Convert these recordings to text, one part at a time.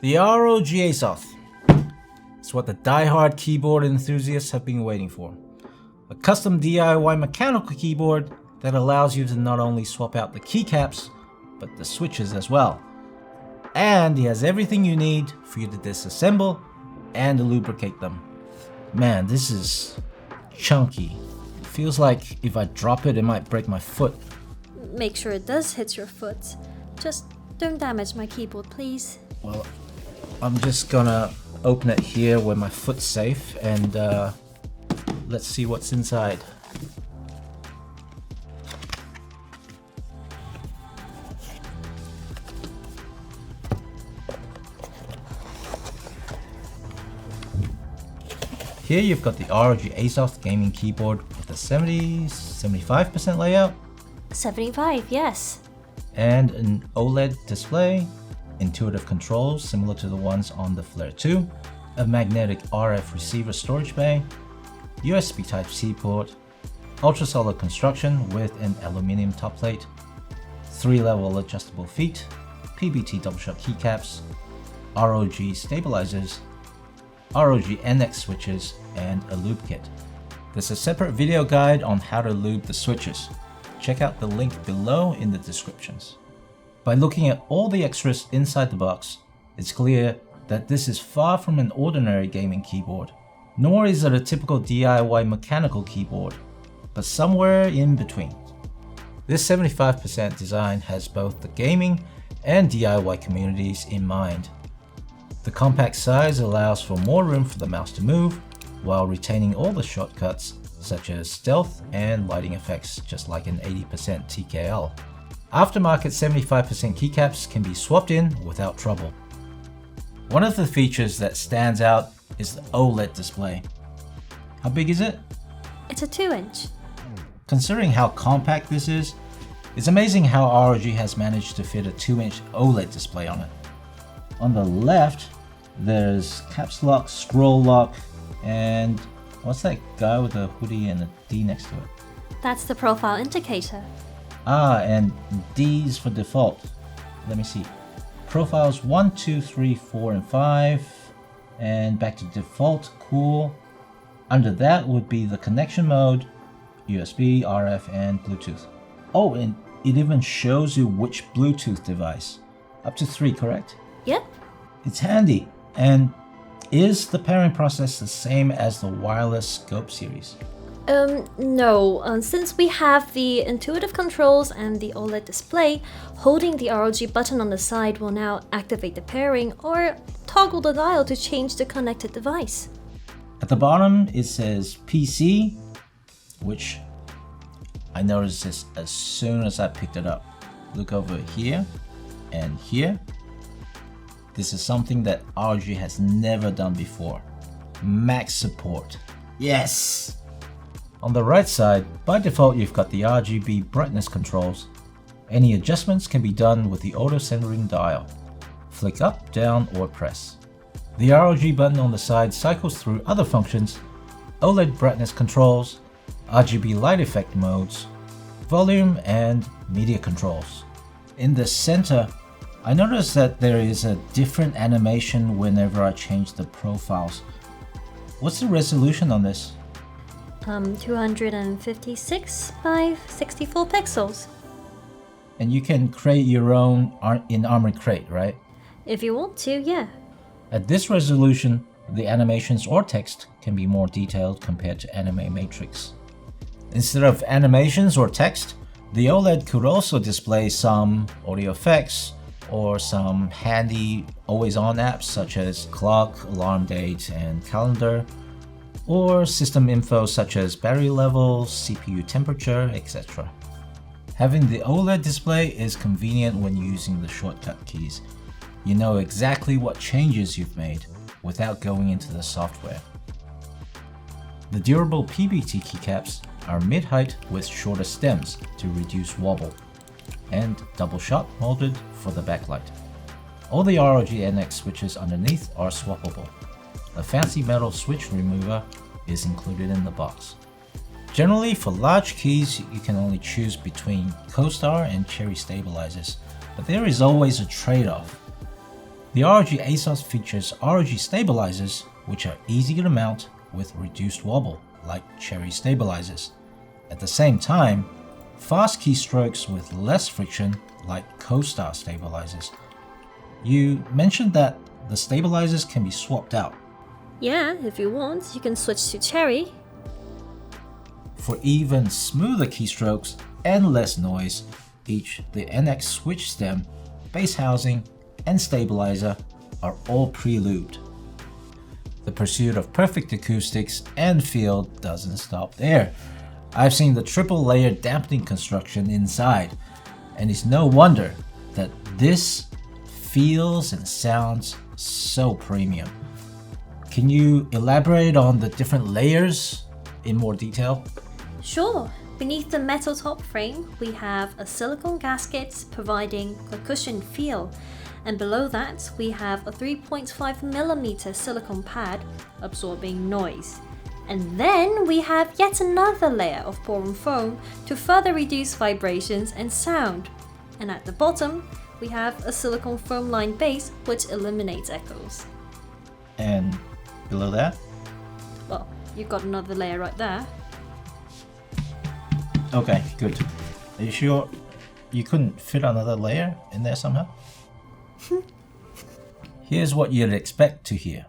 The ROG Azoth. It's what the die-hard keyboard enthusiasts have been waiting for. A custom DIY mechanical keyboard that allows you to not only swap out the keycaps, but the switches as well. And it has everything you need for you to disassemble and to lubricate them. Man, this is chunky. It feels like if I drop it, it might break my foot. Make sure it does hit your foot. Just don't damage my keyboard, please. Well, I'm just gonna open it here where my foot's safe and let's see what's inside. Here you've got the ROG Azoth gaming keyboard with a 75% layout. 75, yes. And an OLED display, intuitive controls similar to the ones on the Flare 2, a magnetic RF receiver storage bay, USB Type-C port, ultra-solid construction with an aluminium top plate, 3-level adjustable feet, PBT doubleshot keycaps, ROG stabilizers, ROG NX switches, and a lube kit. There's a separate video guide on how to lube the switches. Check out the link below in the descriptions. By looking at all the extras inside the box, it's clear that this is far from an ordinary gaming keyboard. Nor is it a typical DIY mechanical keyboard, but somewhere in between. This 75% design has both the gaming and DIY communities in mind. The compact size allows for more room for the mouse to move, while retaining all the shortcuts such as stealth and lighting effects, just like an 80% TKL. Aftermarket 75% keycaps can be swapped in without trouble. One of the features that stands out is the OLED display. How big is it? It's a 2-inch. Considering how compact this is, it's amazing how ROG has managed to fit a 2-inch OLED display on it. On the left, there's caps lock, scroll lock, and what's that guy with a hoodie and a D next to it? That's the profile indicator. Ah, and D's for default. Let me see. Profiles 1, 2, 3, 4, and 5. And back to default, cool. Under that would be the connection mode, USB, RF, and Bluetooth. Oh, and it even shows you which Bluetooth device. Up to 3, correct? Yep. It's handy. And is the pairing process the same as the wireless Scope series? No. Since we have the intuitive controls and the OLED display, holding the ROG button on the side will now activate the pairing or toggle the dial to change the connected device. At the bottom it says PC, which I noticed this as soon as I picked it up. Look over here and here. This is something that ROG has never done before. Max support. Yes! On the right side, by default you've got the RGB brightness controls. Any adjustments can be done with the auto centering dial. Flick up, down, or press. The ROG button on the side cycles through other functions, OLED brightness controls, RGB light effect modes, volume, and media controls. In the center, I noticed that there is a different animation whenever I change the profiles. What's the resolution on this? 256 by 64 pixels. And you can create your own in Armoured Crate, right? If you want to, yeah. At this resolution, the animations or text can be more detailed compared to Anime Matrix. Instead of animations or text, the OLED could also display some audio effects or some handy always-on apps such as clock, alarm date, and calendar, or system info such as battery level, CPU temperature, etc. Having the OLED display is convenient when using the shortcut keys. You know exactly what changes you've made without going into the software. The durable PBT keycaps are mid-height with shorter stems to reduce wobble, and double-shot molded for the backlight. All the ROG NX switches underneath are swappable. A fancy metal switch remover is included in the box. Generally, for large keys, you can only choose between CoStar and Cherry stabilizers, but there is always a trade-off. The ROG Azoth features ROG stabilizers, which are easy to mount with reduced wobble, like Cherry stabilizers. At the same time, fast keystrokes with less friction, like CoStar stabilizers. You mentioned that the stabilizers can be swapped out. Yeah, if you want, you can switch to Cherry. For even smoother keystrokes and less noise, the NX switch stem, base housing, and stabilizer are all pre-lubed. The pursuit of perfect acoustics and feel doesn't stop there. I've seen the triple-layer dampening construction inside, and it's no wonder that this feels and sounds so premium. Can you elaborate on the different layers in more detail? Sure. Beneath the metal top frame, we have a silicone gasket providing a cushioned feel, and below that we have a 3.5mm silicone pad absorbing noise. And then we have yet another layer of boron foam to further reduce vibrations and sound. And at the bottom, we have a silicone foam lined base which eliminates echoes. And below that? Well, you've got another layer right there. Okay, good. Are you sure you couldn't fit another layer in there somehow? Here's what you'd expect to hear.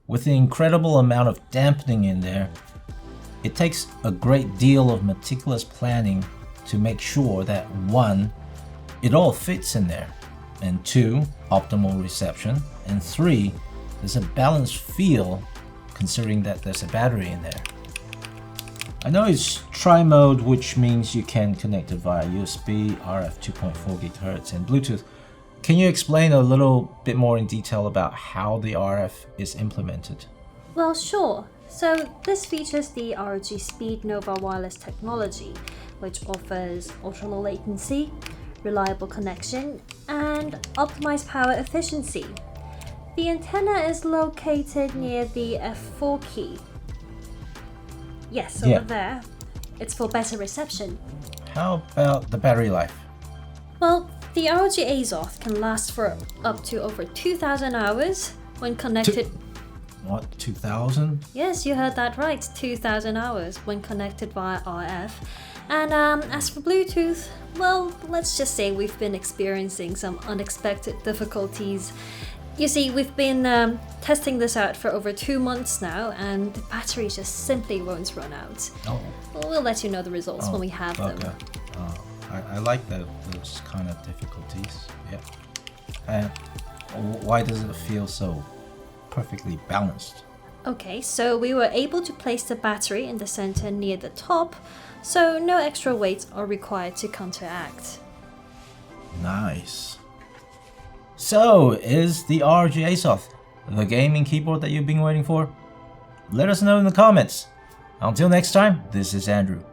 With the incredible amount of dampening in there, it takes a great deal of meticulous planning to make sure that 1, it all fits in there, and 2, optimal reception, and 3, there's a balanced feel considering that there's a battery in there. I know it's tri-mode, which means you can connect it via USB, RF 2.4 GHz, and Bluetooth. Can you explain a little bit more in detail about how the RF is implemented? Well, sure. So this features the ROG SpeedNova wireless technology, which offers ultra low latency, reliable connection, and optimized power efficiency. The antenna is located near the F4 key. Yes, over there. It's for better reception. How about the battery life? Well, the ROG Azoth can last for up to over 2,000 hours when connected. What, 2,000? Yes, you heard that right, 2,000 hours when connected via RF. And as for Bluetooth, well, let's just say we've been experiencing some unexpected difficulties. You see, we've been testing this out for over 2 months now, and the battery just simply won't run out. Oh. We'll let you know the results when we have them. I like those kind of difficulties. Yeah. And why does it feel so perfectly balanced? Okay, so we were able to place the battery in the center near the top, so no extra weight are required to counteract. Nice. So, is the ROG Azoth the gaming keyboard that you've been waiting for? Let us know in the comments. Until next time, this is Andrew.